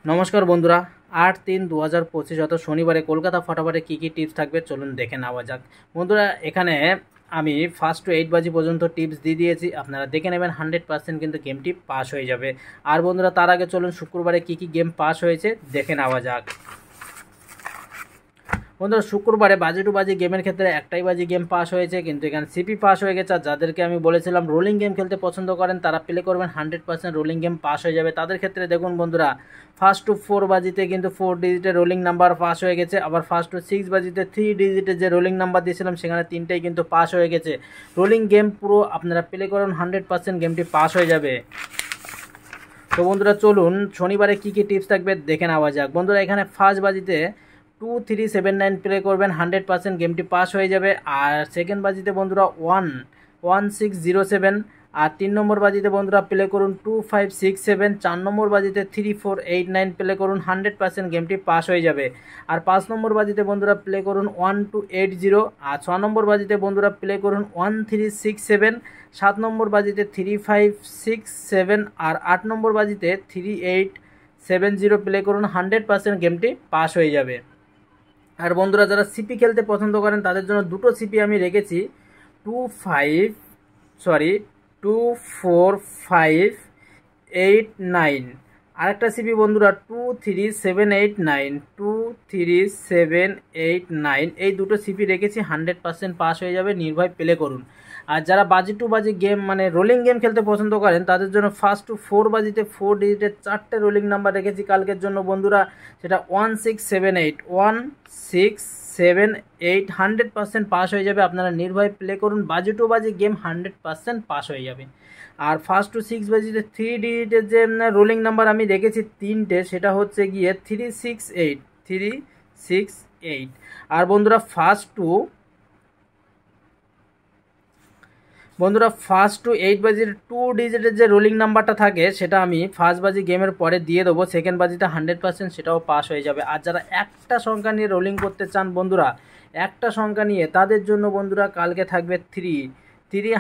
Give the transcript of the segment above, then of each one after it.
নমস্কার বন্ধুরা, 8-3-2025 অর্থাৎ শনিবারে কলকাতা ফটাফটে কী কী টিপস থাকবে চলুন দেখে নেওয়া যাক। বন্ধুরা, এখানে আমি ফার্স্ট টু 8 বাজি পর্যন্ত টিপস দিয়ে দিয়েছি, আপনারা দেখে নেবেন। 100% কিন্তু গেমটি পাস হয়ে যাবে। আর বন্ধুরা, তার আগে চলুন শুক্রবারে কী কী গেম পাস হয়েছে দেখে নেওয়া যাক। বন্ধুরা, শুক্রবারে বাজি টু বাজি গেমের ক্ষেত্রে একটাই বাজি গেম পাস হয়েছে, কিন্তু এখানে সিপি পাস হয়ে গেছে। আর যাদেরকে আমি বলেছিলাম রোলিং গেম খেলতে পছন্দ করেন তারা প্লে করবেন, 100% রোলিং গেম পাস হয়ে যাবে। তাদের ক্ষেত্রে দেখুন বন্ধুরা, ফার্স্ট টু 4 বাজিতে কিন্তু 4 ডিজিটের রোলিং নাম্বার পাস হয়ে গেছে। আবার ফার্স্ট টু 6 বাজিতে 3 ডিজিটের যে রোলিং নাম্বার দিয়েছিলাম সেখানে 3টাই কিন্তু পাস হয়ে গেছে। রোলিং গেম পুরো আপনারা প্লে করুন, 100% গেমটি পাস হয়ে যাবে। তো বন্ধুরা, চলুন শনিবারে কী কী টিপস থাকবে দেখে নেওয়া যাক। বন্ধুরা, এখানে ফার্স্ট বাজিতে 2379 প্লে করবেন, 100% গেমটি পাস হয়ে যাবে। আর সেকেন্ড বাজিতে বন্ধুরা 11607। আর 3 নম্বর বাজিতে বন্ধুরা প্লে করুন 2567। 4 নম্বর বাজিতে 3489 প্লে করুন, 100% গেমটি পাস হয়ে যাবে। আর 5 নম্বর বাজিতে বন্ধুরা প্লে করুন 1280। আর 6 নম্বর বাজিতে বন্ধুরা প্লে করুন 1367। 7 নম্বর বাজিতে 3567। আর 8 নম্বর বাজিতে 3870 প্লে করুন, 100% গেমটি পাস হয়ে যাবে। আর বন্ধুরা, যারা সিপি খেলতে পছন্দ করেন তাদের জন্য দুটো সিপি আমি রেখেছি, 24589। আরেকটা সিপি বন্ধুরা 23789। এই দুটো সিপি রেখেছি, 100% পাস হয়ে যাবে, নির্ভয় প্লে করুন। আর যারা বাজি টু বাজি গেম মানে রোলিং গেম খেলতে পছন্দ করেন তাদের জন্য ফার্স্ট টু 4 বাজিতে 4 ডিজিটের 4টে রোলিং নাম্বার রেখেছি কালকের জন্য বন্ধুরা, সেটা 1678। 100% পাস হয়ে যাবে, আপনারা নির্ভয় প্লে করুন। বাজি টু বাজি গেম 100% পাস হয়ে যাবে। আর ফার্স্ট টু 6 বাজিতে 3 ডিজিটের যে রোলিং নাম্বার আমি রেখেছি 3টে, সেটা হচ্ছে গিয়ে 368। আর বন্ধুরা, ফার্স্ট টু 8 বাজির 2 ডিজিটের যে রোলিং নাম্বারটা থাকে সেটা আমি ফার্স্ট বাজি গেমের পরে দিয়ে দেবো। সেকেন্ড বাজিতে 100% সেটাও পাস হয়ে যাবে। আর যারা একটা সংখ্যা নিয়ে রোলিং করতে চান বন্ধুরা, একটা সংখ্যা নিয়ে, তাদের জন্য বন্ধুরা কালকে থাকবে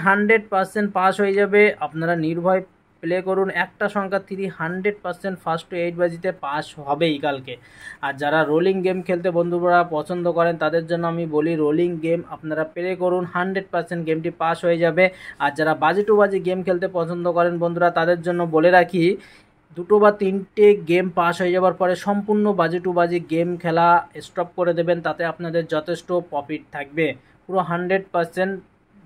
100% পাস হয়ে যাবে। আপনারা নির্ভয় প্লে করুন, একটা সংখ্যা 100% ফার্স্ট টু 8 বাজিতে পাস হবেই কালকে। আর যারা রোলিং গেম খেলতে বন্ধুরা পছন্দ করেন তাদের জন্য আমি বলি রোলিং গেম আপনারা প্লে করুন, 100% গেমটি পাস হয়ে যাবে। আর যারা বাজি টু বাজি গেম খেলতে পছন্দ করেন বন্ধুরা তাদের জন্য বলে রাখি, 2 বা 3টে গেম পাস হয়ে যাওয়ার পরে সম্পূর্ণ বাজি টু বাজি গেম খেলা স্টপ করে দেবেন, তাতে আপনাদের যথেষ্ট প্রফিট থাকবে। পুরো 100%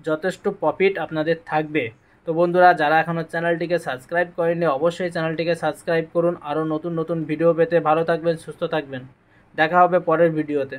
যথেষ্ট প্রফিট আপনাদের থাকবে। তো বন্ধুরা, যারা এখনও চ্যানেলটিকে সাবস্ক্রাইব করেননি অবশ্যই চ্যানেলটিকে সাবস্ক্রাইব করুন। আরও নতুন নতুন ভিডিও পেতে ভালো থাকবেন, সুস্থ থাকবেন। দেখা হবে পরের ভিডিওতে।